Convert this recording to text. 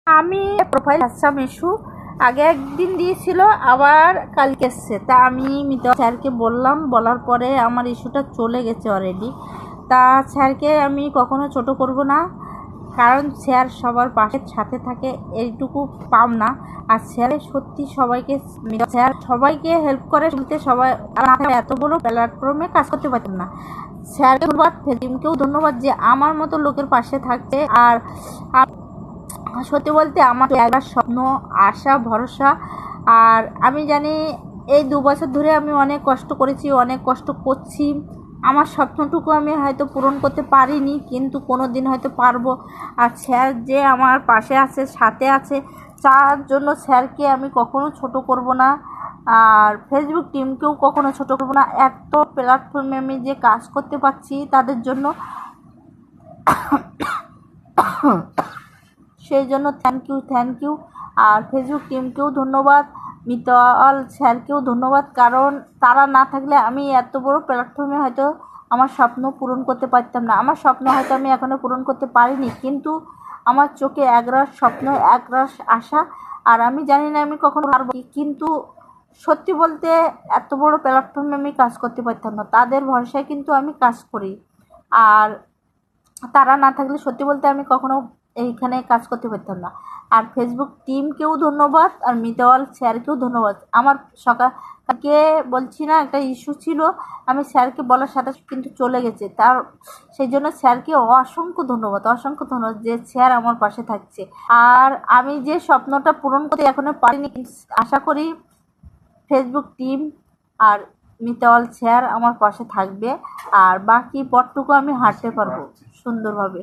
আমি profile Assam issue আগে একদিন দিয়েছিল, আবার কালকে এসছে। তা আমি মিতা স্যারকে বললাম, বলার পরে আমার ইস্যুটা চলে গেছে অলরেডি। তা স্যারকে আমি কখনো ছোট করব না, কারণ স্যার সবার পাশে সাথে থাকে, এইটুকু পাম না। আর স্যার সত্যি সবাইকে, স্যার সবাইকে হেল্প করে বলতে, সবাই এত বড় প্ল্যাটফর্মে কাজ করতে পারতাম না। স্যারকে ধন্যবাদ, ফেজিমকেও ধন্যবাদ যে আমার মতো লোকের পাশে থাকছে। আর সত্যি বলতে আমার একটা স্বপ্ন, আশা, ভরসা। আর আমি জানি এই 2 বছর ধরে আমি অনেক কষ্ট করেছি, অনেক কষ্ট করছি। আমার স্বপ্নটুকু আমি হয়তো পূরণ করতে পারিনি, কিন্তু কোনো দিন হয়তো পারবো। আর স্যার যে আমার পাশে আছে, সাথে আছে, তার জন্য স্যারকে আমি কখনো ছোট করব না। আর ফেসবুক টিমকেও কখনো ছোট করব না। এত প্ল্যাটফর্মে আমি যে কাজ করতে পারছি তাদের জন্য, সেই জন্য থ্যাংক ইউ। আর ফেসবুক টিমকেও ধন্যবাদ, মিতাল স্যারকেও ধন্যবাদ, কারণ তারা না থাকলে আমি এত বড় প্ল্যাটফর্মে হয়তো আমার স্বপ্ন পূরণ করতে পারতাম না। আমার স্বপ্ন হয়তো আমি এখনও পূরণ করতে পারিনি, কিন্তু আমার চোখে একরাশ স্বপ্ন, একরাশ আশা। আর আমি জানি না আমি কখনো পারবো, কিন্তু সত্যি বলতে এত বড় প্ল্যাটফর্মে আমি কাজ করতে পারতাম না। তাদের ভরসায় কিন্তু আমি কাজ করি। আর তারা না থাকলে সত্যি বলতে আমি কখনো এইখানে কাজ করতে পারতাম না। আর ফেসবুক টিমকেও ধন্যবাদ, আর মিতাওয়াল স্যারকেও ধন্যবাদ। আমার সকালকে বলছি না, একটা ইস্যু ছিল, আমি স্যারকে বলার সাথে কিন্তু চলে গেছে। তার সেই জন্য স্যারকে অসংখ্য ধন্যবাদ, অসংখ্য ধন্যবাদ যে স্যার আমার পাশে থাকছে। আর আমি যে স্বপ্নটা পূরণ করতে এখনো পারিনি, আশা করি ফেসবুক টিম আর মিতাওয়াল স্যার আমার পাশে থাকবে, আর বাকি পথটুকু আমি হাঁটতে পারবো সুন্দরভাবে।